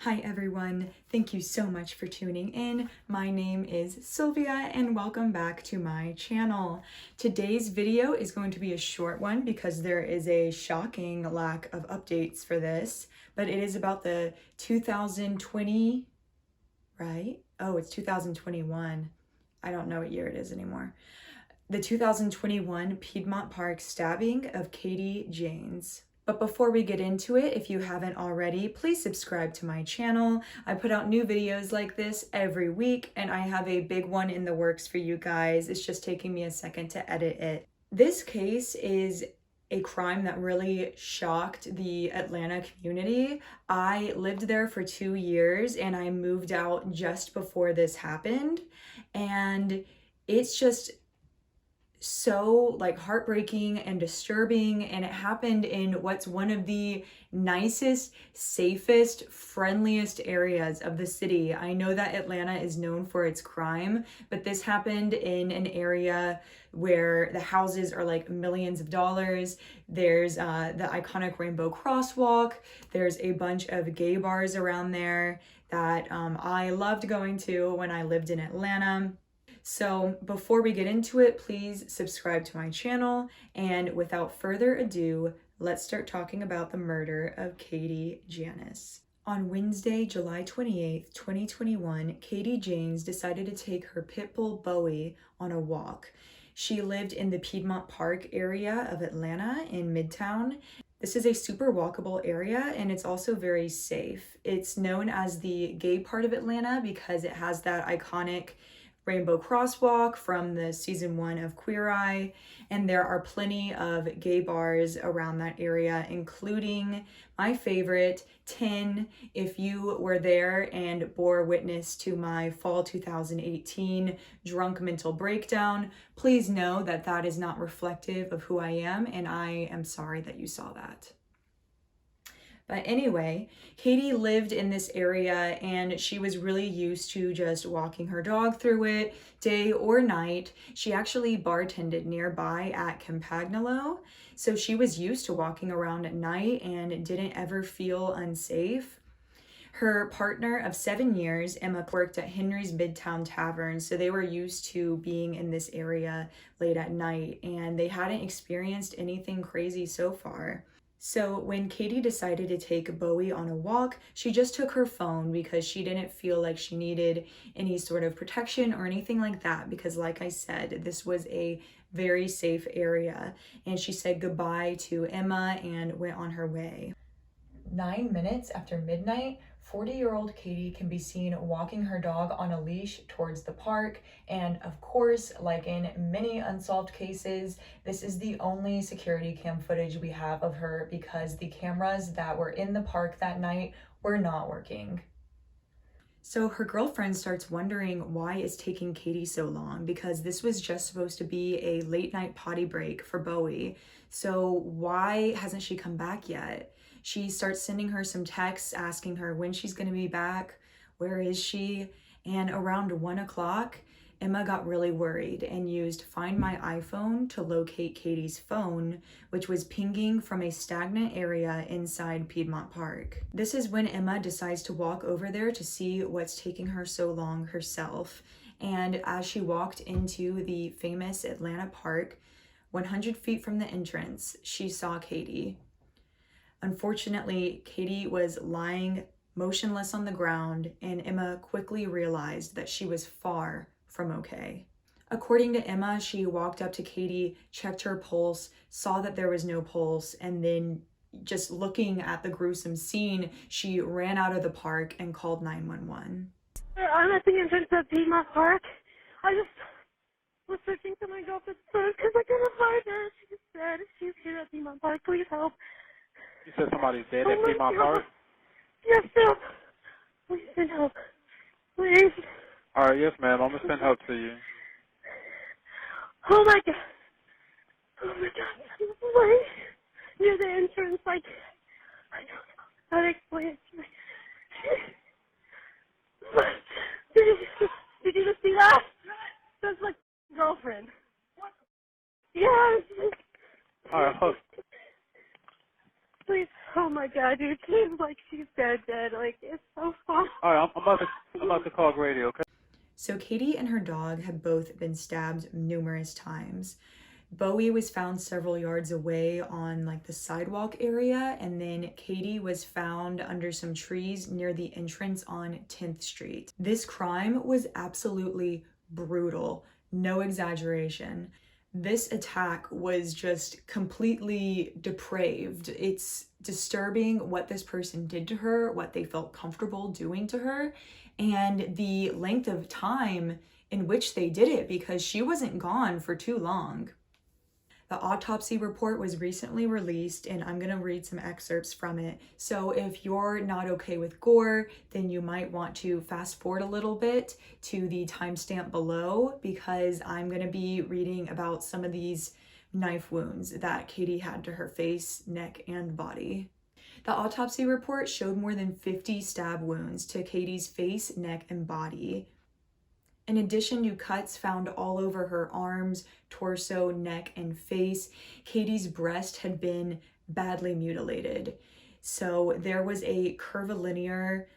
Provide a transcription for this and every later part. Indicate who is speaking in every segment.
Speaker 1: Hi everyone, thank you so much for tuning in. My name is Sylvia and welcome back to my channel. Today's video is going to be a short one because there is a shocking lack of updates for this, but it is about the 2020, right? Oh, it's 2021. I don't know what year it is anymore. The 2021 Piedmont Park stabbing of Katie Janes. But before we get into it, if you haven't already, please subscribe to my channel. I put out new videos like this every week, and I have a big one in the works for you guys. It's just taking me a second to edit it. This case is a crime that really shocked the Atlanta community. I lived there for 2 years, and I moved out just before this happened. And it's just so heartbreaking and disturbing, and it happened in what's one of the nicest, safest, friendliest areas of the city. I know that Atlanta is known for its crime, but this happened in an area where the houses are like millions of dollars. There's the iconic Rainbow Crosswalk. There's a bunch of gay bars around there that I loved going to when I lived in Atlanta. So before we get into it, please subscribe to my channel. And without further ado, let's start talking about the murder of Katie Jannes. On Wednesday, July 28th, 2021, Katie Janes decided to take her pit bull Bowie on a walk. She lived in the Piedmont Park area of Atlanta in Midtown. This is a super walkable area, and it's also very safe. It's known as the gay part of Atlanta because it has that iconic Rainbow Crosswalk from the season 1 of Queer Eye, and there are plenty of gay bars around that area, including my favorite, 10. If you were there and bore witness to my fall 2018 drunk mental breakdown, please know that that is not reflective of who I am, and I am sorry that you saw that. But anyway, Katie lived in this area and she was really used to just walking her dog through it day or night. She actually bartended nearby at Campagnolo, so she was used to walking around at night and didn't ever feel unsafe. Her partner of 7 years, Emma, worked at Henry's Midtown Tavern, so they were used to being in this area late at night, and they hadn't experienced anything crazy so far. So when Katie decided to take Bowie on a walk, she just took her phone because she didn't feel like she needed any sort of protection or anything like that, because like I said, this was a very safe area. And she said goodbye to Emma and went on her way. 9 minutes after midnight, 40-year-old Katie can be seen walking her dog on a leash towards the park. And of course, like in many unsolved cases, this is the only security cam footage we have of her because the cameras that were in the park that night were not working. So her girlfriend starts wondering why it's taking Katie so long, because this was just supposed to be a late night potty break for Bowie. So why hasn't she come back yet? She starts sending her some texts asking her when she's going to be back, where is she? And around 1 o'clock, Emma got really worried and used Find My iPhone to locate Katie's phone, which was pinging from a stagnant area inside Piedmont Park. This is when Emma decides to walk over there to see what's taking her so long herself. And as she walked into the famous Atlanta Park, 100 feet from the entrance, she saw Katie. Unfortunately, Katie was lying motionless on the ground, and Emma quickly realized that she was far from okay. According to Emma, she walked up to Katie, checked her pulse, saw that there was no pulse, and then just looking at the gruesome scene, she ran out of the park and called 911.
Speaker 2: I'm at the entrance of Piedmont Park. I just was searching for my girlfriend's phone because I couldn't find her. She's dead. She's here at Piedmont Park. Please help.
Speaker 3: You said somebody's dead at Piedmont Park?
Speaker 2: Yes, help. Please send help. Please.
Speaker 3: All right, yes, ma'am. I'm going to send help to you.
Speaker 2: Oh, my God. Oh, my God. Wait. Near the entrance, I don't know how to explain it to you. Did you just see that? That's my girlfriend. Yes.
Speaker 3: All right, hold.
Speaker 2: Please, oh my God, dude, she's dead. Like, it's so far.
Speaker 3: All right, I'm about to call Grady, okay?
Speaker 1: So Katie and her dog had both been stabbed numerous times. Bowie was found several yards away on like the sidewalk area, and then Katie was found under some trees near the entrance on 10th Street. This crime was absolutely brutal, no exaggeration. This attack was just completely depraved. It's disturbing what this person did to her, what they felt comfortable doing to her, and the length of time in which they did it, because she wasn't gone for too long. The autopsy report was recently released, and I'm going to read some excerpts from it. So if you're not okay with gore, then you might want to fast forward a little bit to the timestamp below, because I'm going to be reading about some of these knife wounds that Katie had to her face, neck, and body. The autopsy report showed more than 50 stab wounds to Katie's face, neck, and body. In addition to cuts found all over her arms, torso, neck, and face, Katie's breast had been badly mutilated. So there was a curvilinear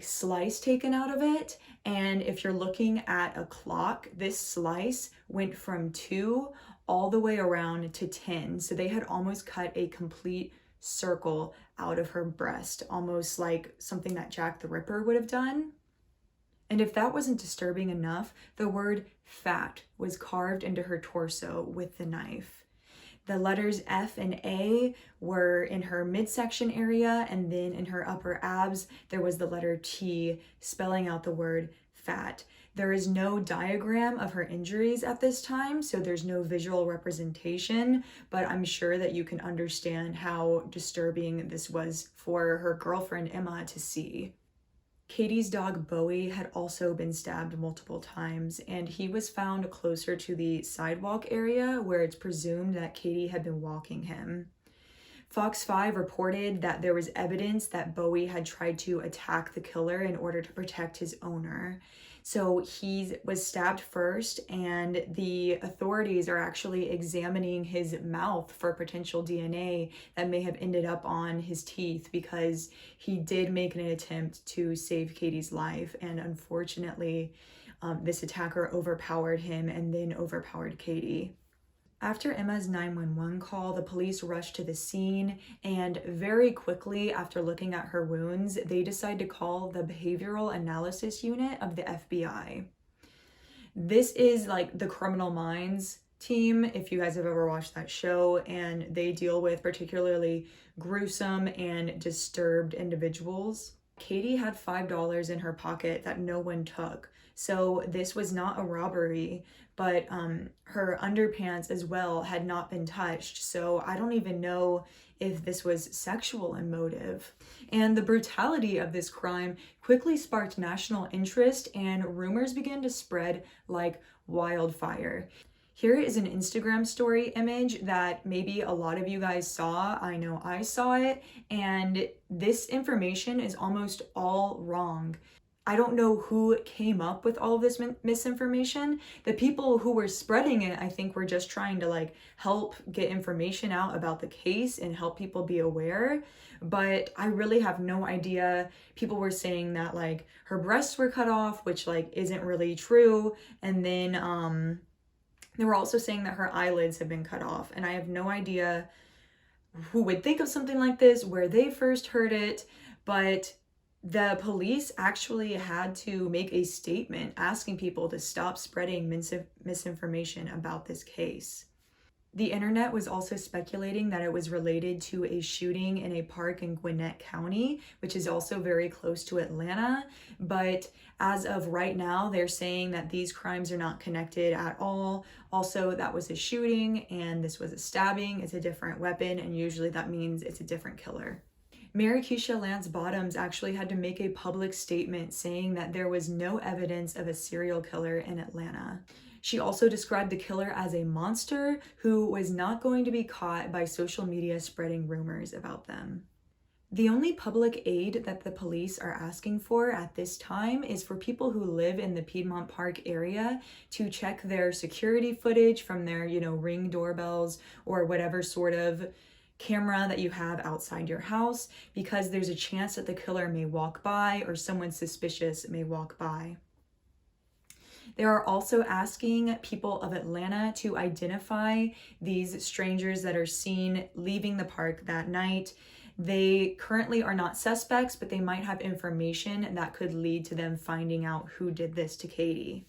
Speaker 1: slice taken out of it. And if you're looking at a clock, this slice went from 2 all the way around to 10. So they had almost cut a complete circle out of her breast, almost like something that Jack the Ripper would have done. And if that wasn't disturbing enough, the word fat was carved into her torso with the knife. The letters F and A were in her midsection area, and then in her upper abs, there was the letter T spelling out the word fat. There is no diagram of her injuries at this time, so there's no visual representation, but I'm sure that you can understand how disturbing this was for her girlfriend Emma to see. Katie's dog Bowie had also been stabbed multiple times, and he was found closer to the sidewalk area where it's presumed that Katie had been walking him. Fox 5 reported that there was evidence that Bowie had tried to attack the killer in order to protect his owner. So he was stabbed first, and the authorities are actually examining his mouth for potential DNA that may have ended up on his teeth, because he did make an attempt to save Katie's life, and unfortunately, this attacker overpowered him and then overpowered Katie. After Emma's 911 call, the police rushed to the scene, and very quickly after looking at her wounds, they decided to call the Behavioral Analysis Unit of the FBI. This is like the Criminal Minds team, if you guys have ever watched that show, and they deal with particularly gruesome and disturbed individuals. Katie had $5 in her pocket that no one took. So this was not a robbery, but her underpants as well had not been touched. So I don't even know if this was sexual in motive. And the brutality of this crime quickly sparked national interest, and rumors began to spread like wildfire. Here is an Instagram story image that maybe a lot of you guys saw. I know I saw it, and this information is almost all wrong. I don't know who came up with all of this misinformation. The people who were spreading it, I think, were just trying to help get information out about the case and help people be aware. But I really have no idea. People were saying that her breasts were cut off, which isn't really true. And then they were also saying that her eyelids have been cut off. And I have no idea who would think of something like this, where they first heard it, but the police actually had to make a statement asking people to stop spreading misinformation about this case. The internet was also speculating that it was related to a shooting in a park in Gwinnett County, which is also very close to Atlanta. But as of right now, they're saying that these crimes are not connected at all. Also, that was a shooting and this was a stabbing. It's a different weapon, and usually that means it's a different killer. Mary Keisha Lance Bottoms actually had to make a public statement saying that there was no evidence of a serial killer in Atlanta. She also described the killer as a monster who was not going to be caught by social media spreading rumors about them. The only public aid that the police are asking for at this time is for people who live in the Piedmont Park area to check their security footage from their, Ring doorbells or whatever sort of camera that you have outside your house, because there's a chance that the killer may walk by or someone suspicious may walk by. They are also asking people of Atlanta to identify these strangers that are seen leaving the park that night. They currently are not suspects, but they might have information that could lead to them finding out who did this to Katie.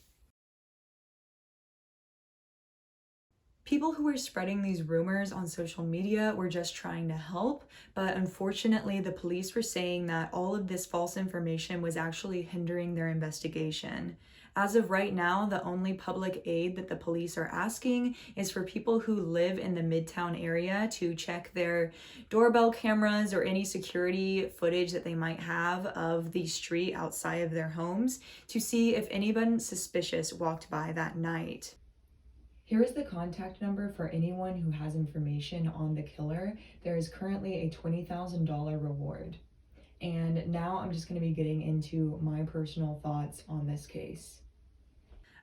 Speaker 1: People who were spreading these rumors on social media were just trying to help, but unfortunately the police were saying that all of this false information was actually hindering their investigation. As of right now, the only public aid that the police are asking is for people who live in the Midtown area to check their doorbell cameras or any security footage that they might have of the street outside of their homes to see if anyone suspicious walked by that night. Here is the contact number for anyone who has information on the killer. There is currently a $20,000 reward. And now I'm just going to be getting into my personal thoughts on this case.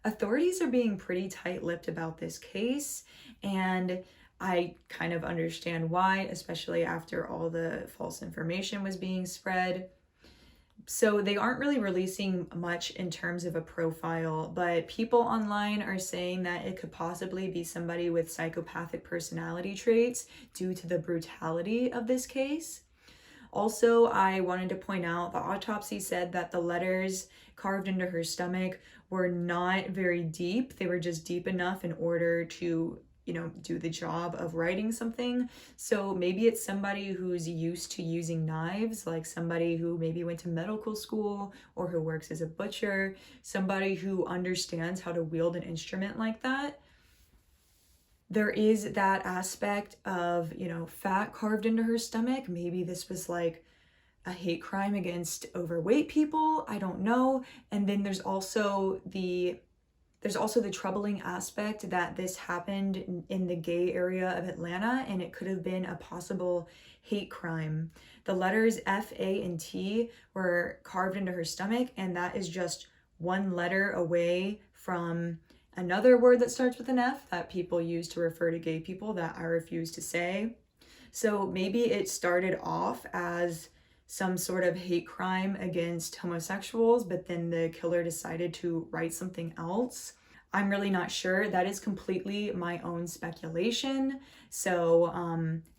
Speaker 1: Authorities are being pretty tight-lipped about this case, and I kind of understand why, especially after all the false information was being spread. So they aren't really releasing much in terms of a profile, but people online are saying that it could possibly be somebody with psychopathic personality traits due to the brutality of this case. Also, I wanted to point out the autopsy said that the letters carved into her stomach were not very deep. They were just deep enough in order to, do the job of writing something. So maybe it's somebody who's used to using knives, like somebody who maybe went to medical school or who works as a butcher, somebody who understands how to wield an instrument like that. There is that aspect of, fat carved into her stomach. Maybe this was like a hate crime against overweight people. I don't know. And then there's also the troubling aspect that this happened in the gay area of Atlanta, and it could have been a possible hate crime. The letters F, A, and T were carved into her stomach, and that is just one letter away from another word that starts with an F that people use to refer to gay people that I refuse to say. So maybe it started off as some sort of hate crime against homosexuals, but then the killer decided to write something else. I'm really not sure. That is completely my own speculation. So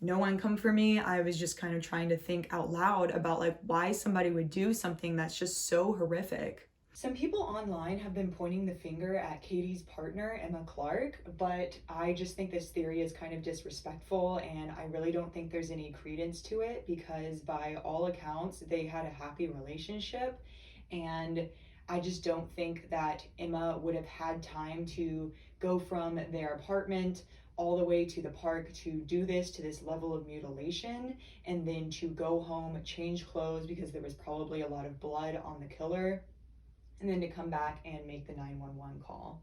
Speaker 1: no one come for me. I was just kind of trying to think out loud about why somebody would do something that's just so horrific. Some people online have been pointing the finger at Katie's partner, Emma Clark, but I just think this theory is kind of disrespectful, and I really don't think there's any credence to it, because by all accounts, they had a happy relationship, and I just don't think that Emma would have had time to go from their apartment all the way to the park to do this, to this level of mutilation, and then to go home, change clothes because there was probably a lot of blood on the killer, and then to come back and make the 911 call.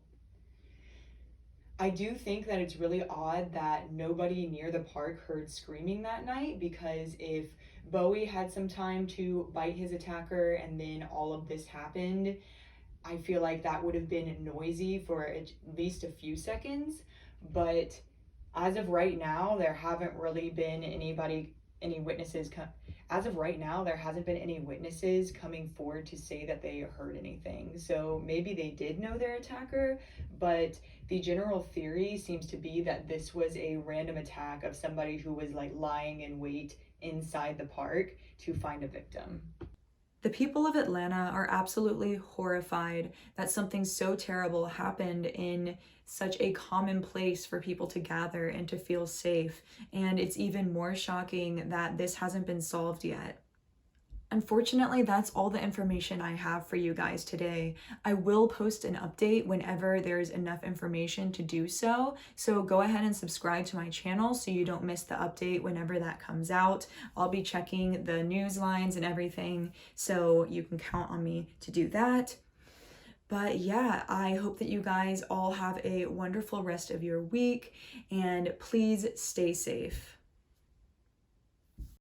Speaker 1: I do think that it's really odd that nobody near the park heard screaming that night, because if Bowie had some time to bite his attacker and then all of this happened, I feel like that would have been noisy for at least a few seconds. But as of right now, there haven't really been any witnesses as of right now, there hasn't been any witnesses coming forward to say that they heard anything. So maybe they did know their attacker, but the general theory seems to be that this was a random attack of somebody who was lying in wait inside the park to find a victim. The people of Atlanta are absolutely horrified that something so terrible happened in such a common place for people to gather and to feel safe. And it's even more shocking that this hasn't been solved yet. Unfortunately, that's all the information I have for you guys today. I will post an update whenever there's enough information to do so. So go ahead and subscribe to my channel so you don't miss the update whenever that comes out. I'll be checking the news lines and everything, so you can count on me to do that. But yeah, I hope that you guys all have a wonderful rest of your week, and please stay safe.